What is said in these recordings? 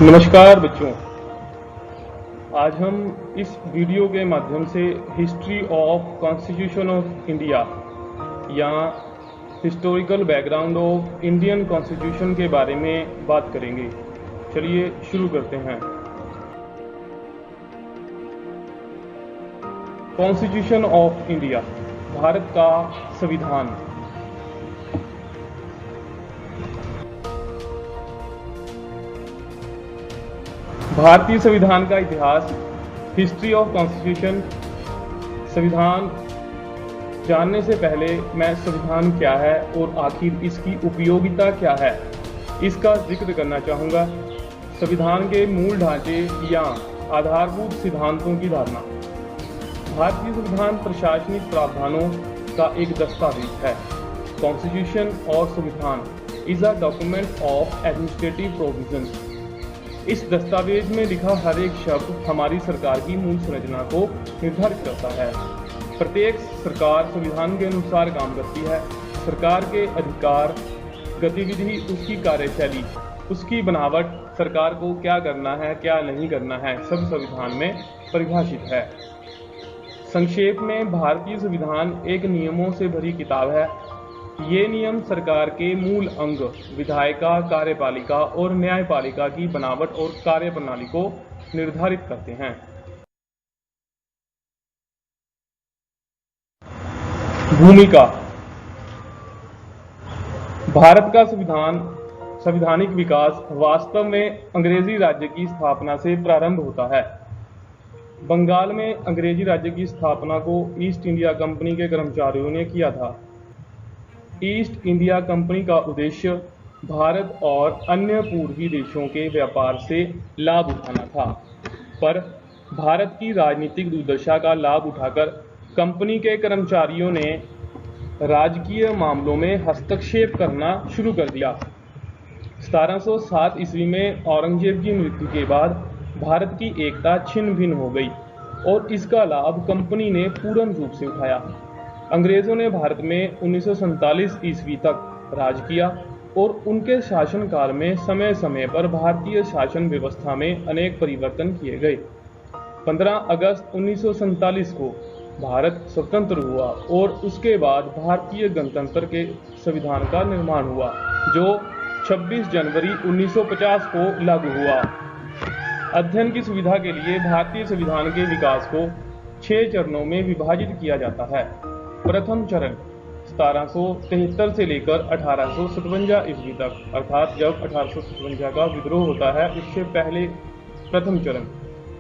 नमस्कार बच्चों, आज हम इस वीडियो के माध्यम से history of constitution of India या historical background of Indian constitution के बारे में बात करेंगे। चलिए शुरू करते हैं। कॉन्स्टिट्यूशन ऑफ इंडिया, भारत का संविधान। भारतीय संविधान का इतिहास, हिस्ट्री ऑफ कॉन्स्टिट्यूशन। संविधान जानने से पहले मैं संविधान क्या है और आखिर इसकी उपयोगिता क्या है, इसका जिक्र करना चाहूँगा। संविधान के मूल ढांचे या आधारभूत सिद्धांतों की धारणा। भारतीय संविधान प्रशासनिक प्रावधानों का एक दस्तावेज है। कॉन्स्टिट्यूशन और संविधान is a document of administrative provisions. इस दस्तावेज में लिखा हर एक शब्द हमारी सरकार की मूल संरचना को निर्धारित करता है। प्रत्येक सरकार संविधान के अनुसार काम करती है। सरकार के अधिकार, गतिविधि, उसकी कार्यशैली, उसकी बनावट, सरकार को क्या करना है क्या नहीं करना है, सब संविधान में परिभाषित है। संक्षेप में, भारतीय संविधान एक नियमों से भरी किताब है। ये नियम सरकार के मूल अंग, विधायिका, कार्यपालिका और न्यायपालिका की बनावट और कार्यप्रणाली को निर्धारित करते हैं। भूमिका। भारत का संवैधानिक विकास वास्तव में अंग्रेजी राज्य की स्थापना से प्रारंभ होता है। बंगाल में अंग्रेजी राज्य की स्थापना को ईस्ट इंडिया कंपनी के कर्मचारियों ने किया था। ईस्ट इंडिया कंपनी का उद्देश्य भारत और अन्य पूर्वी देशों के व्यापार से लाभ उठाना था, पर भारत की राजनीतिक दुर्दशा का लाभ उठाकर कंपनी के कर्मचारियों ने राजकीय मामलों में हस्तक्षेप करना शुरू कर दिया। 1707 ईस्वी में औरंगजेब की मृत्यु के बाद भारत की एकता छिन्न भिन्न हो गई और इसका लाभ कंपनी ने पूर्ण रूप से उठाया। अंग्रेजों ने भारत में 1947 ईस्वी तक राज किया और उनके शासनकाल में समय समय पर भारतीय शासन व्यवस्था में अनेक परिवर्तन किए गए। 15 अगस्त 1947 को भारत स्वतंत्र हुआ और उसके बाद भारतीय गणतंत्र के संविधान का निर्माण हुआ, जो 26 जनवरी 1950 को लागू हुआ। अध्ययन की सुविधा के लिए भारतीय संविधान के विकास को 6 चरणों में विभाजित किया जाता है। प्रथम चरण 1773 से लेकर 1857 ईस्वी तक, अर्थात जब 1857 का विद्रोह होता है उससे पहले प्रथम चरण।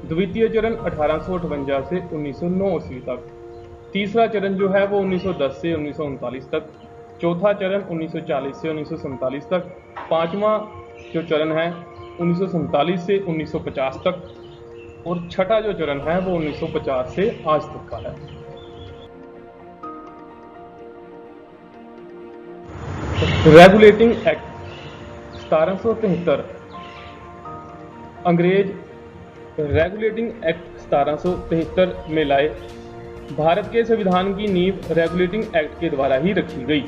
द्वितीय चरण 1858 से 1909 ईस्वी तक। तीसरा चरण जो है वो 1910 से 1939 तक। चौथा चरण 1940 से 1947 तक। पांचवा जो चरण है 1947 से 1950 तक और छठा जो चरण है वो 1950 से आज तक का है। Regulating act 1773। अंग्रेज रेगुलेटिंग एक्ट 1773 में लाए। भारत के संविधान की नींव रेगुलेटिंग एक्ट के द्वारा ही रखी गई।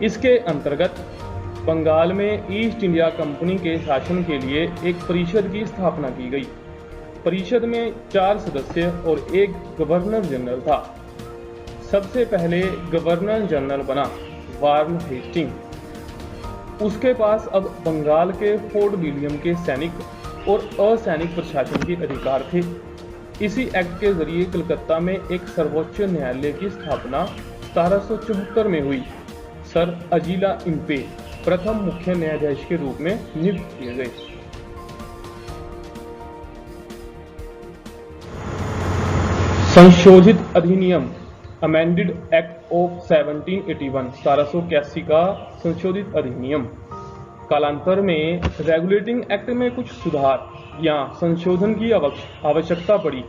इसके अंतर्गत बंगाल में ईस्ट इंडिया कंपनी के शासन के लिए एक परिषद की स्थापना की गई। परिषद में 4 सदस्य और एक गवर्नर जनरल था। सबसे पहले गवर्नर जनरल बना वार्न हेस्टिंग। उसके पास अब बंगाल के फोर्ट विलियम के सैनिक और असैनिक प्रशासन के अधिकार थे। इसी एक्ट के जरिए कलकत्ता में एक सर्वोच्च न्यायालय की स्थापना 1774 में हुई। सर अजीला इम्पे प्रथम मुख्य न्यायाधीश के रूप में नियुक्त किए गए। संशोधित अधिनियम अमेंडेड एक्ट ऑफ 1781 1781 का संशोधित अधिनियम। कालांतर में रेगुलेटिंग एक्ट में कुछ सुधार या संशोधन की आवश्यकता पड़ी।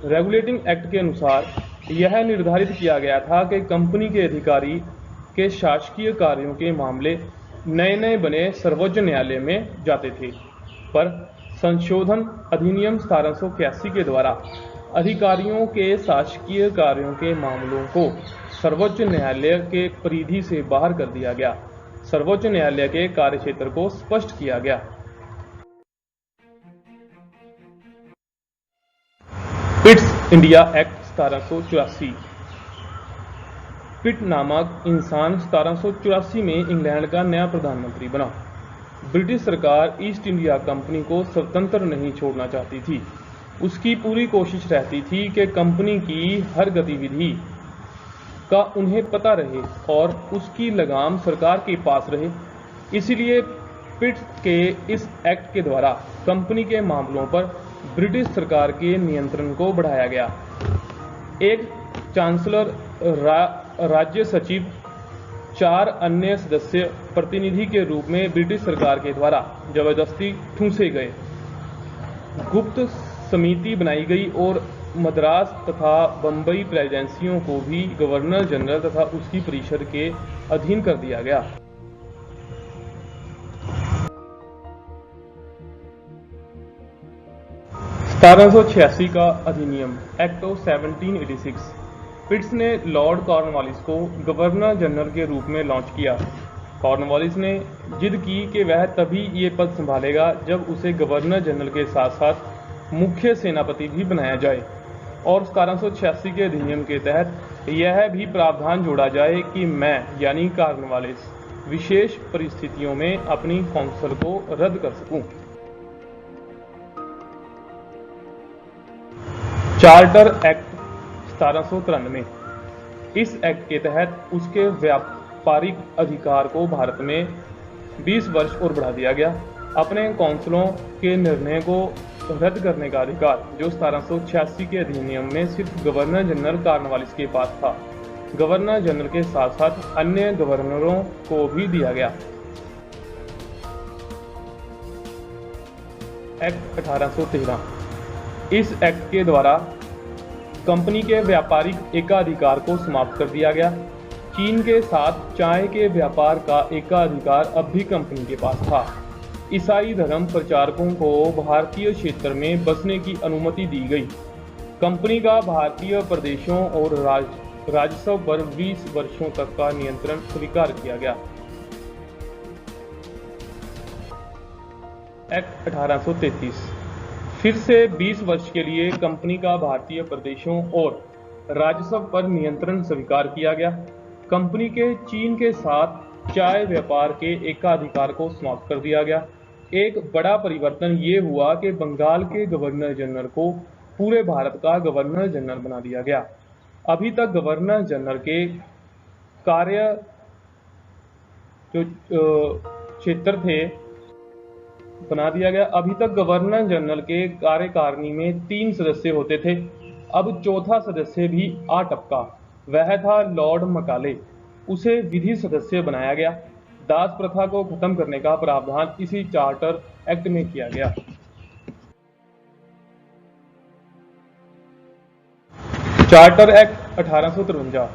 रेगुलेटिंग एक्ट के अनुसार यह निर्धारित किया गया था कि कंपनी के अधिकारी के शासकीय कार्यों के मामले नए बने सर्वोच्च न्यायालय में जाते थे, पर संशोधन अधिनियम 1781 के द्वारा अधिकारियों के शासकीय कार्यों के मामलों को सर्वोच्च न्यायालय के परिधि से बाहर कर दिया गया। सर्वोच्च न्यायालय के कार्यक्षेत्र को स्पष्ट किया गया। Pitt's India act 1784। पिट नामक इंसान 1784 में इंग्लैंड का नया प्रधानमंत्री बना। ब्रिटिश सरकार ईस्ट इंडिया कंपनी को स्वतंत्र नहीं छोड़ना चाहती थी। उसकी पूरी कोशिश रहती थी कि कंपनी की हर गतिविधि का उन्हें पता रहे और उसकी लगाम सरकार के पास रहे। इसलिए पिट के इस एक्ट के द्वारा कंपनी के मामलों पर ब्रिटिश सरकार के नियंत्रण को बढ़ाया गया। एक चांसलर, राज्य सचिव, 4 अन्य सदस्य प्रतिनिधि के रूप में ब्रिटिश सरकार के द्वारा जबरदस्ती ठूंसे गए। गुप्त समिति बनाई गई और मद्रास तथा बंबई प्रेसिडेंसियों को भी गवर्नर जनरल तथा उसकी परिषद के अधीन कर दिया गया। (1786) का अधिनियम एक्ट ऑफ 1786। पिट्स ने लॉर्ड कॉर्नवालिस को गवर्नर जनरल के रूप में लॉन्च किया। कॉर्नवालिस ने जिद की कि वह तभी ये पद संभालेगा जब उसे गवर्नर जनरल के साथ साथ मुख्य सेनापति भी बनाया जाए, और 1786 के अधिनियम के तहत यह भी प्रावधान जोड़ा जाए कि मैं यानी कॉर्नवालिस विशेष परिस्थितियों में अपनी काउंसिल को रद्द कर सकूं। Charter act 1793। इस एक्ट के तहत उसके व्यापारिक अधिकार को भारत में 20 वर्ष और बढ़ा दिया गया। अपने काउंसिलों के निर्णय को रद्द करने का अधिकार, जो 1786 के अधिनियम में सिर्फ गवर्नर जनरल कॉर्नवालिस के पास था, गवर्नर जनरल के साथ साथ अन्य गवर्नरों को भी दिया गया। एक्ट 1813। इस एक्ट के द्वारा कंपनी के व्यापारिक एकाधिकार को समाप्त कर दिया गया। चीन के साथ चाय के व्यापार का एकाधिकार अब भी कंपनी के पास था। ईसाई धर्म प्रचारकों को भारतीय क्षेत्र में बसने की अनुमति दी गई। कंपनी का भारतीय प्रदेशों और राजस्व पर 20 वर्षों तक का नियंत्रण स्वीकार किया गया। एक्ट 1833। फिर से 20 वर्ष के लिए कंपनी का भारतीय प्रदेशों और राजस्व पर नियंत्रण स्वीकार किया गया। कंपनी के चीन के साथ चाय व्यापार के एकाधिकार को समाप्त कर दिया गया। एक बड़ा परिवर्तन ये हुआ कि बंगाल के गवर्नर जनरल को पूरे भारत का गवर्नर जनरल बना दिया गया। अभी तक गवर्नर जनरल के कार्य जो क्षेत्र थे बना दिया गया। अभी तक गवर्नर जनरल के कार्यकारिणी में 3 सदस्य होते थे। अब चौथा सदस्य भी आ टपका। वह था लॉर्ड मकाले। उसे विधि सदस्य बनाया गया। दास प्रथा को खत्म करने का प्रावधान इसी चार्टर एक्ट में किया गया। Charter act 1853।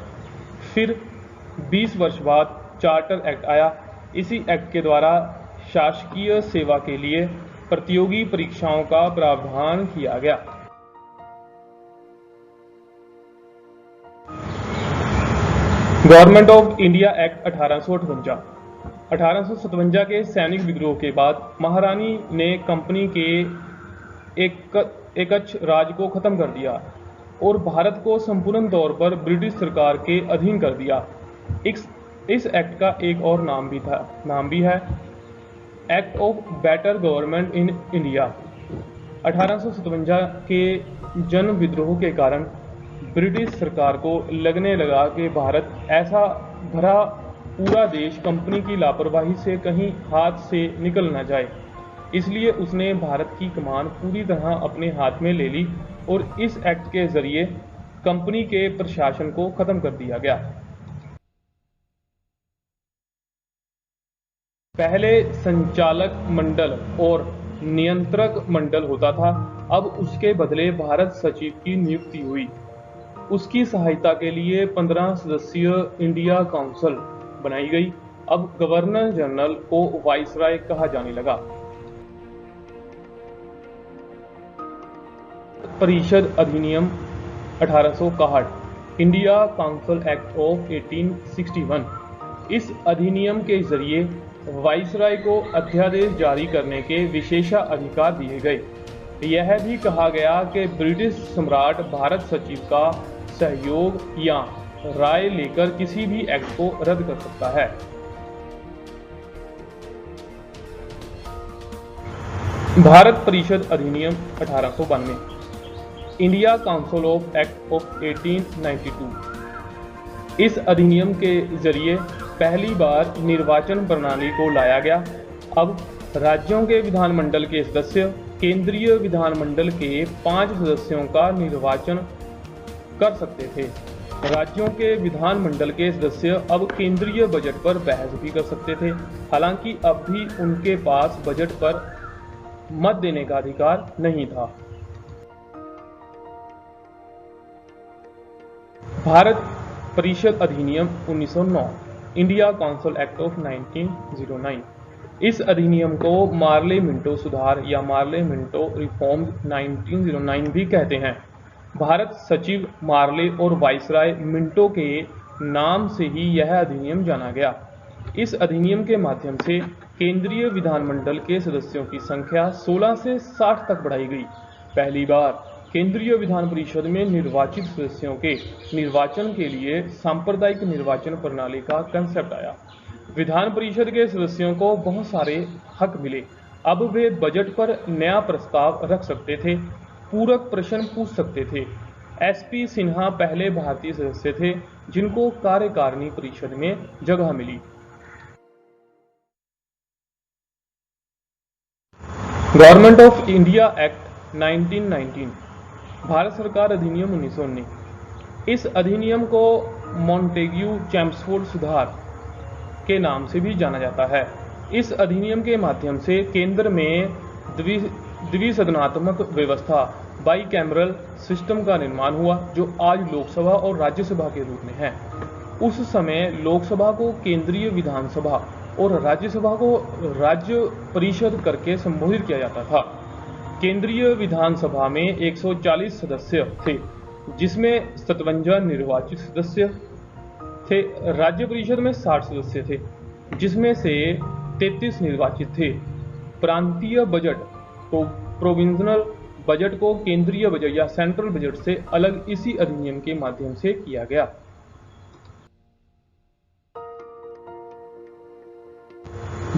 फिर 20 वर्ष बाद चार्टर एक्ट आया। इसी एक्ट के द्वारा शासकीय सेवा के लिए प्रतियोगी परीक्षाओं का प्रावधान किया गया। Government of India act 1858। 1857 के सैनिक विद्रोह के बाद महारानी ने कंपनी के एकच्छ राज को खत्म कर दिया और भारत को संपूर्ण तौर पर ब्रिटिश सरकार के अधीन कर दिया। इस एक्ट का एक और नाम भी है act of better government in India. 1857 के जन विद्रोह के कारण ब्रिटिश सरकार को लगने लगा कि भारत ऐसा भरा पूरा देश कंपनी की लापरवाही से कहीं हाथ से निकल न जाए। इसलिए उसने भारत की कमान पूरी तरह अपने हाथ में ले ली और इस एक्ट के जरिए कंपनी के प्रशासन को खत्म कर दिया गया। पहले संचालक मंडल और नियंत्रक मंडल होता था, अब उसके बदले भारत सचिव की नियुक्ति हुई। उसकी सहायता के लिए 15 सदस्यीय इंडिया काउंसिल बनाई गई। अब गवर्नर जनरल को वाइसराय कहा जाने लगा। परिषद अधिनियम 1861, इंडिया काउंसिल एक्ट ऑफ 1861। इस अधिनियम के जरिए वाइसराय को अध्यादेश जारी करने के विशेषाधिकार दिए गए। यह भी कहा गया कि ब्रिटिश सम्राट भारत सचिव का सहयोग या राय लेकर किसी भी एक्ट को रद्द कर सकता है। भारत परिषद अधिनियम 1892, India council of act of 1892। इस अधिनियम के जरिए पहली बार निर्वाचन प्रणाली को लाया गया। अब राज्यों के विधानमंडल के सदस्य केंद्रीय विधानमंडल के 5 सदस्यों का निर्वाचन कर सकते थे। राज्यों के विधानमंडल के सदस्य अब केंद्रीय बजट पर बहस भी कर सकते थे। हालांकि अब भी उनके पास बजट पर मत देने का अधिकार नहीं था। भारत परिषद अधिनियम 1909, इंडिया काउंसिल एक्ट ऑफ 1909। इस अधिनियम को मार्ले मिंटो सुधार या मार्ले मिंटो रिफॉर्म्स 1909 भी कहते हैं। भारत सचिव मार्ले और वाइसराय मिंटो के नाम से ही यह अधिनियम जाना गया। इस अधिनियम के माध्यम से केंद्रीय विधानमंडल के सदस्यों की संख्या 16 से 60 तक बढ़ाई गई। पहली बार केंद्रीय विधान परिषद में निर्वाचित सदस्यों के निर्वाचन के लिए सांप्रदायिक निर्वाचन प्रणाली का कंसेप्ट आया। विधान परिषद के सदस्यों को बहुत सारे हक मिले। अब वे बजट पर नया प्रस्ताव रख सकते थे, पूरक प्रश्न पूछ सकते थे। एसपी सिन्हा पहले भारतीय सदस्य थे जिनको कार्यकारिणी परिषद में जगह मिली। Government of India act 1919, Bharat सरकार अधिनियम 1919। इस अधिनियम को मॉन्टेग्यू चैम्सफोर्ड सुधार के नाम से भी जाना जाता है। इस अधिनियम के माध्यम से केंद्र में द्विसदनात्मक व्यवस्था बाईकैमरल सिस्टम का निर्माण हुआ, जो आज लोकसभा और राज्यसभा के रूप में है। उस समय लोकसभा को केंद्रीय विधानसभा और राज्यसभा को राज्य परिषद करके संबोधित किया जाता था। केंद्रीय विधानसभा में 140 सदस्य थे, जिसमें 57 निर्वाचित सदस्य थे। राज्य परिषद में 60 सदस्य थे, जिसमें से 33 निर्वाचित थे। प्रांतीय बजट तो प्रोविंशनल बजट को केंद्रीय बजट या सेंट्रल बजट से अलग इसी अधिनियम के माध्यम से किया गया।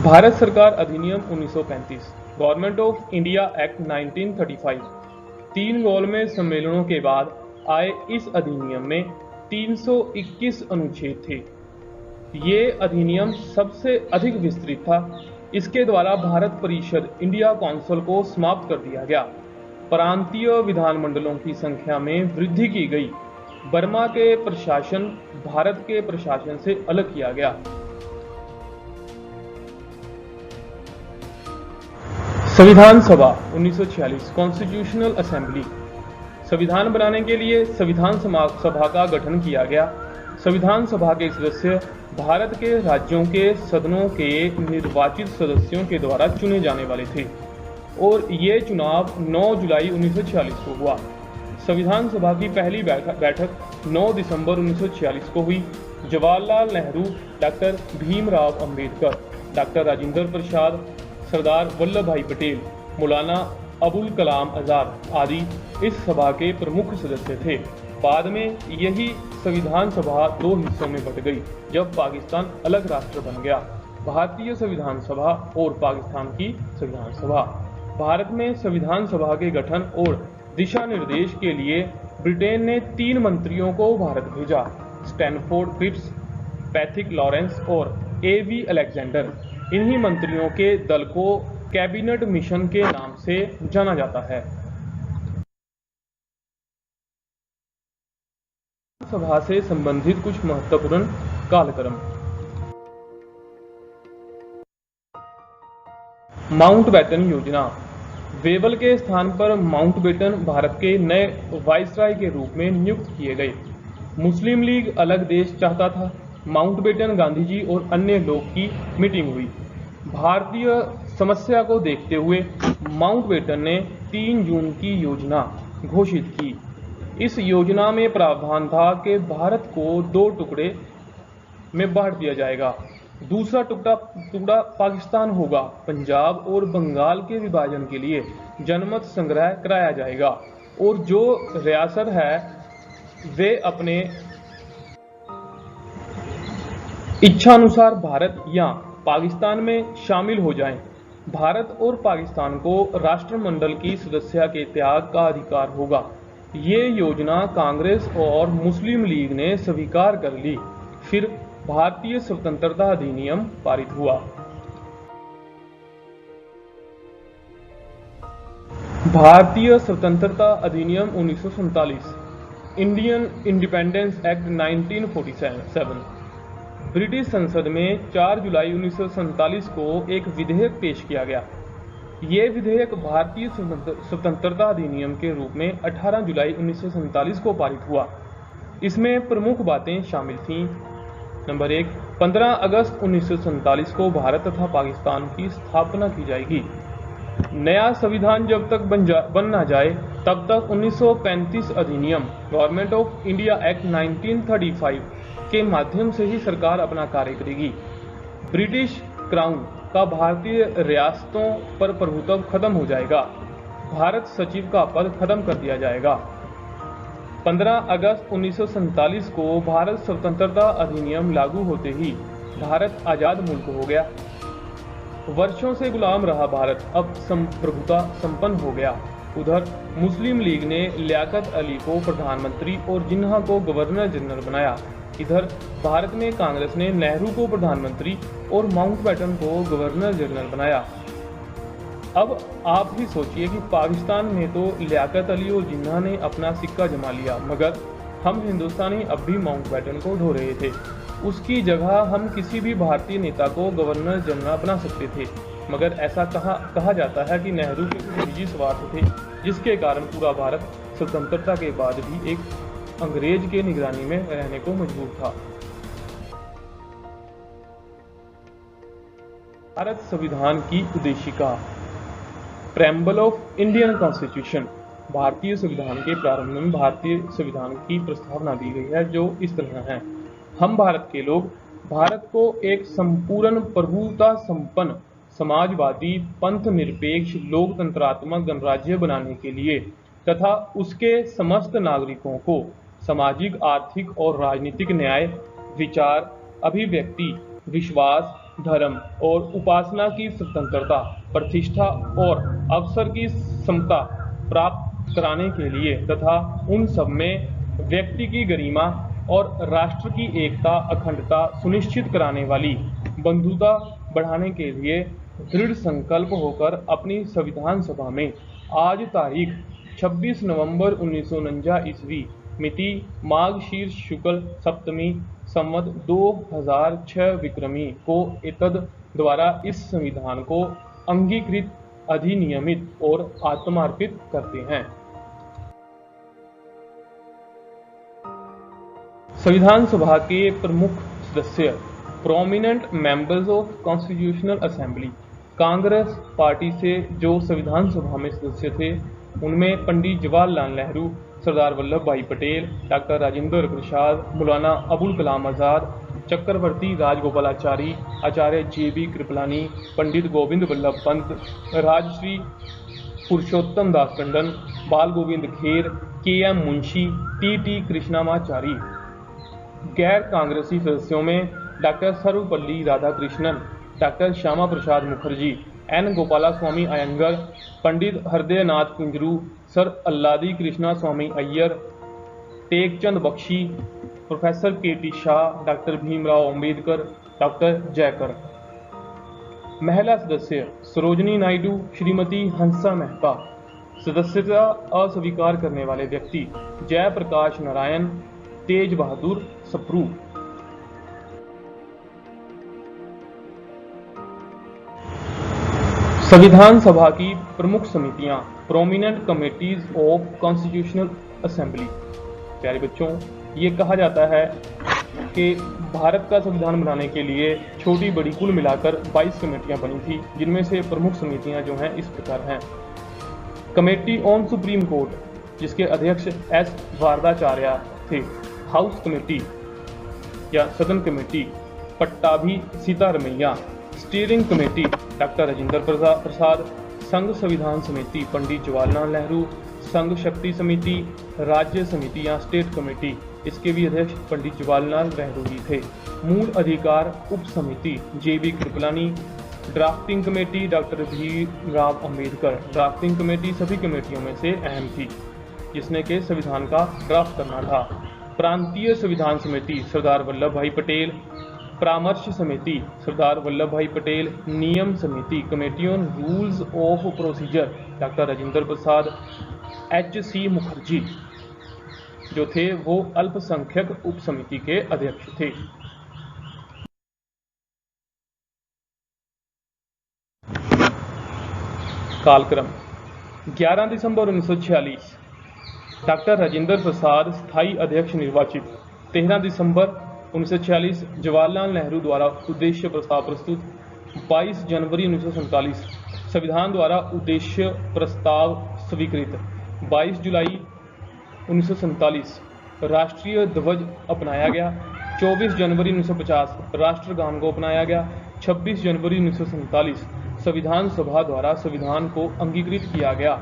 भारत सरकार अधिनियम 1935, गवर्नमेंट ऑफ इंडिया एक्ट 1935। 3 गोलमेज सम्मेलनों के बाद आए इस अधिनियम में 321 अनुच्छेद थे। ये अधिनियम सबसे अधिक विस्तृत था। इसके द्वारा भारत परिषद इंडिया काउंसिल को समाप्त कर दिया गया। प्रांतीय विधानमंडलों की संख्या में वृद्धि की गई। बर्मा के प्रशासन भारत के प्रशासन से अलग किया गया। संविधान सभा 1946, कॉन्स्टिट्यूशनल असेंबली। संविधान बनाने के लिए संविधान सभा का गठन किया गया। संविधान सभा के सदस्य भारत के राज्यों के सदनों के निर्वाचित सदस्यों के द्वारा चुने जाने वाले थे और ये चुनाव 9 जुलाई 1946 को हुआ। संविधान सभा की पहली बैठक 9 दिसंबर 1946 को हुई। जवाहरलाल नेहरू, डॉक्टर भीमराव अंबेडकर, डॉक्टर राजेंद्र प्रसाद, सरदार वल्लभ भाई पटेल, मौलाना अबुल कलाम आजाद आदि इस सभा के प्रमुख सदस्य थे। बाद में यही संविधान सभा 2 हिस्सों में बट गई जब पाकिस्तान अलग राष्ट्र बन गया, भारतीय संविधान सभा और पाकिस्तान की संविधान सभा। भारत में संविधान सभा के गठन और दिशा निर्देश के लिए ब्रिटेन ने 3 मंत्रियों को भारत भेजा, स्टैनफोर्ड क्रिप्स, पैथिक लॉरेंस और A.V. अलेक्जेंडर। इन्हीं मंत्रियों के दल को कैबिनेट मिशन के नाम से जाना जाता है। सभा से संबंधित कुछ महत्वपूर्ण कार्यक्रम। माउंटबेटन योजना। वेबल के स्थान पर माउंटबेटन भारत के नए वाइसराय के रूप में नियुक्त किए गए। मुस्लिम लीग अलग देश चाहता था। माउंटबेटन गांधी जी और अन्य लोग की मीटिंग हुई। भारतीय समस्या को देखते हुए माउंटबेटन ने 3 जून की योजना घोषित की। इस योजना में प्रावधान था कि भारत को 2 टुकड़े में बांट दिया जाएगा। दूसरा टुकड़ा पाकिस्तान होगा। पंजाब और बंगाल के विभाजन के लिए जनमत संग्रह कराया जाएगा और जो रियासत है वे अपने इच्छानुसार भारत या पाकिस्तान में शामिल हो जाएं। भारत और पाकिस्तान को राष्ट्रमंडल की सदस्यता के त्याग का अधिकार होगा। ये योजना कांग्रेस और मुस्लिम लीग ने स्वीकार कर ली। फिर भारतीय स्वतंत्रता अधिनियम पारित हुआ। भारतीय स्वतंत्रता अधिनियम 1947, इंडियन इंडिपेंडेंस एक्ट 1947। ब्रिटिश संसद में 4 जुलाई 1947 को एक विधेयक पेश किया गया। ये विधेयक भारतीय स्वतंत्रता अधिनियम के रूप में 18 जुलाई 1947 को पारित हुआ। इसमें प्रमुख बातें शामिल थीं। नंबर 1, 15 अगस्त 1947 को भारत तथा पाकिस्तान की स्थापना की जाएगी। नया संविधान जब तक बन ना जाए तब तक 1935 अधिनियम गवर्नमेंट ऑफ इंडिया एक्ट 1935 के माध्यम से ही सरकार अपना कार्य करेगी। ब्रिटिश क्राउन का भारतीय रियासतों पर प्रभुत्व खत्म हो जाएगा। भारत सचिव का पद खत्म कर दिया जाएगा। 15 अगस्त 1947 को भारत स्वतंत्रता अधिनियम लागू होते ही भारत आजाद मुल्क हो गया। वर्षों से गुलाम रहा भारत अब संप्रभुता संपन्न हो गया। उधर मुस्लिम लीग ने लियाकत अली को प्रधानमंत्री और जिन्ना को गवर्नर जनरल बनाया। इधर भारत में कांग्रेस ने नेहरू को प्रधानमंत्री और माउंटबेटन को गवर्नर जनरल बनाया। अब आप ही सोचिए कि पाकिस्तान में तो लियाकत अली और जिन्ना ने अपना सिक्का जमा लिया, मगर हम हिंदुस्तानी अब भी माउंटबेटन को ढो रहे थे। उसकी जगह हम किसी भी भारतीय नेता को गवर्नर जनरल बना सकते थे, मगर ऐसा कहा जाता है कि नेहरू के कुछ निजी स्वार्थ थे, जिसके कारण पूरा भारत स्वतंत्रता के बाद भी एक अंग्रेज के निगरानी में रहने को मजबूर था। भारत संविधान की उद्देशिका। Preamble of Indian constitution. भारतीय संविधान के प्रारंभ में भारतीय संविधान की प्रस्तावना दी गई है, जो इस तरह है। हम भारत के लोग भारत को एक संपूर्ण प्रभुता संपन्न समाजवादी पंथ निरपेक्ष लोकतंत्रात्मक गणराज्य बनाने के लिए तथा उसके समस्त नागरिकों को सामाजिक, आर्थिक और राजनीतिक न्याय, विचार, अभिव्यक्ति, विश्वास, धर्म और उपासना की स्वतंत्रता, प्रतिष्ठा और अवसर की समता प्राप्त कराने के लिए तथा उन सब में व्यक्ति की गरिमा और राष्ट्र की एकता अखंडता सुनिश्चित कराने वाली बंधुता बढ़ाने के लिए दृढ़ संकल्प होकर अपनी संविधान सभा में आज तारीख 26 नवंबर 1949 ईस्वी मिति माघ शीर्ष शुक्ल सप्तमी संवत 2006 विक्रमी को एतद द्वारा इस संविधान को अंगीकृत, अधिनियमित और आत्मार्पित करते हैं। संविधान सभा के प्रमुख सदस्य, prominent members of constitutional assembly. Congress party से जो संविधान सभा में सदस्य थे उनमें पंडित जवाहरलाल नेहरू, सरदार वल्लभ भाई पटेल, डॉक्टर राजेंद्र प्रसाद, मौलाना अबुल कलाम आजाद, चक्रवर्ती राजगोपालाचारी, आचार्य JB कृपलानी, पंडित गोविंद वल्लभ पंत, राजश्री पुरुषोत्तम दास टंडन, बाल गोविंद खेर, KM मुंशी, TT कृष्णामाचारी। गैर कांग्रेसी सदस्यों में doctor Sarvepalli Radhakrishnan, doctor Shyama Prasad Mukherjee, N Gopalaswami Ayyangar, Pandit Hridaynath Kunzru, sir Alladi Krishna Swami Ayyar, Tekchand Bakshi, professor KT Shah, doctor Bhimrao Ambedkar, doctor Jayakar. महिला सदस्य, सरोजनी नायडू, श्रीमती हंसा मेहता। सदस्यता अस्वीकार करने वाले व्यक्ति, जयप्रकाश नारायण, तेज बहादुर सप्रू। संविधान सभा की प्रमुख समितियां, prominent committees of constitutional assembly. प्यारे बच्चों, ये कहा जाता है कि भारत का संविधान बनाने के लिए छोटी बड़ी कुल मिलाकर 22 कमेटियां बनी थी, जिनमें से प्रमुख समितियां जो हैं इस प्रकार हैं। कमेटी ऑन सुप्रीम कोर्ट, जिसके अध्यक्ष S वारदाचार्य थे। हाउस कमेटी या सदन committee, Pattabhi Sitaramayya. Steering committee doctor Rajendra Prasad. संघ संविधान समिति पंडित जवाहरलाल नेहरू। संघ शक्ति समिति, राज्य समिति या स्टेट कमेटी, इसके भी अध्यक्ष पंडित जवाहरलाल नेहरू जी थे। मूल अधिकार उप समिति JB Kripalani. Drafting committee doctor Bhimrao Ambedkar. Drafting committee सभी कमेटियों में से अहम थी, जिसने के संविधान का ड्राफ्ट करना था। प्रांतीय संविधान समिति सरदार वल्लभ भाई पटेल। परामर्श समिति सरदार वल्लभ भाई पटेल। नियम समिति committee on rules of procedure doctor Rajendra Prasad. HC Mukherjee जो थे वो अल्पसंख्यक उप समिति के अध्यक्ष थे। कालक्रम 11 दिसंबर 1946 डॉक्टर राजेंद्र प्रसाद स्थायी अध्यक्ष निर्वाचित। 13 दिसंबर 1946 जवाहरलाल नेहरू द्वारा उद्देश्य प्रस्ताव प्रस्तुत। 22 जनवरी 1947 संविधान द्वारा उद्देश्य प्रस्ताव स्वीकृत। 22 जुलाई 1947 राष्ट्रीय ध्वज अपनाया गया। 24 जनवरी 1950 राष्ट्रगान को अपनाया गया। 26 जनवरी 1947 संविधान सभा द्वारा संविधान को अंगीकृत किया गया।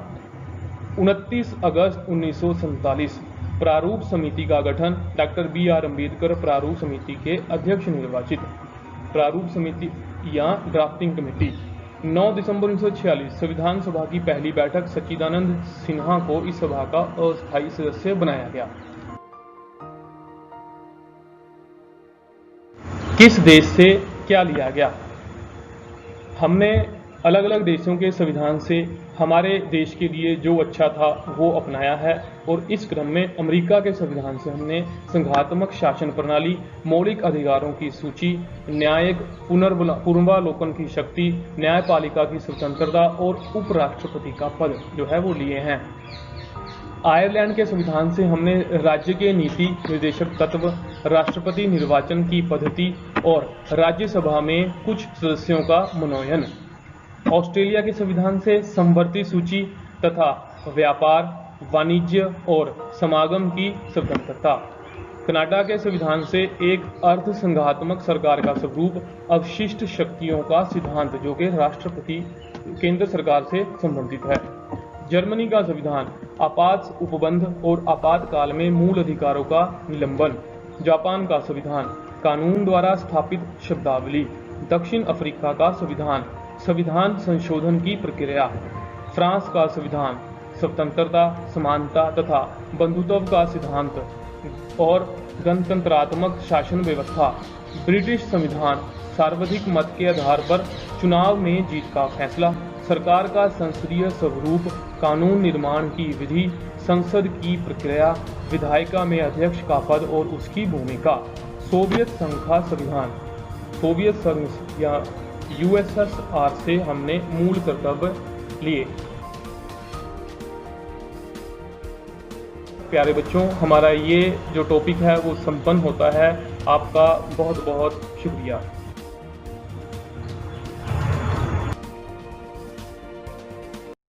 29 अगस्त 1947 प्रारूप समिति का गठन। डॉक्टर BR अम्बेडकर प्रारूप समिति के अध्यक्ष निर्वाचित। प्रारूप समिति या ड्राफ्टिंग कमेटी। 9 दिसंबर 1946 संविधान सभा की पहली बैठक। सच्चिदानंद सिन्हा को इस सभा का अस्थायी सदस्य बनाया गया। किस देश से क्या लिया गया? हमने अलग अलग देशों के संविधान से हमारे देश के लिए जो अच्छा था वो अपनाया है, और इस क्रम में अमेरिका के संविधान से हमने संघात्मक शासन प्रणाली, मौलिक अधिकारों की सूची, न्यायिक पुनर्वालोकन की शक्ति, न्यायपालिका की स्वतंत्रता और उपराष्ट्रपति का पद जो है वो लिए हैं। आयरलैंड के संविधान से हमने राज्य के नीति निर्देशक तत्व, राष्ट्रपति निर्वाचन की पद्धति और राज्यसभा में कुछ सदस्यों का मनोनयन। ऑस्ट्रेलिया के संविधान से समवर्ती सूची तथा व्यापार, वाणिज्य और समागम की स्वतंत्रता। कनाडा के संविधान से एक अर्ध संघात्मक सरकार का स्वरूप, अवशिष्ट शक्तियों का सिद्धांत जो कि राष्ट्रपति केंद्र सरकार से संबंधित है। जर्मनी का संविधान आपात उपबंध और आपातकाल में मूल अधिकारों का निलंबन। जापान का संविधान कानून द्वारा स्थापित शब्दावली। दक्षिण अफ्रीका का संविधान संविधान संशोधन की प्रक्रिया। फ्रांस का संविधान स्वतंत्रता, समानता तथा बंधुत्व का सिद्धांत और गणतंत्रात्मक शासन व्यवस्था। ब्रिटिश संविधान सार्वधिक मत के आधार पर चुनाव में जीत का फैसला। सरकार का संसदीय स्वरूप, कानून निर्माण की विधि, संसद की प्रक्रिया, विधायिका में अध्यक्ष का पद और उसकी भूमिका। सोवियत संघ का संविधान सोवियत संघ या USSR से हमने मूल कर्तव्य लिए। प्यारे बच्चों, हमारा ये जो टॉपिक है वो संपन्न होता है। आपका बहुत बहुत शुक्रिया।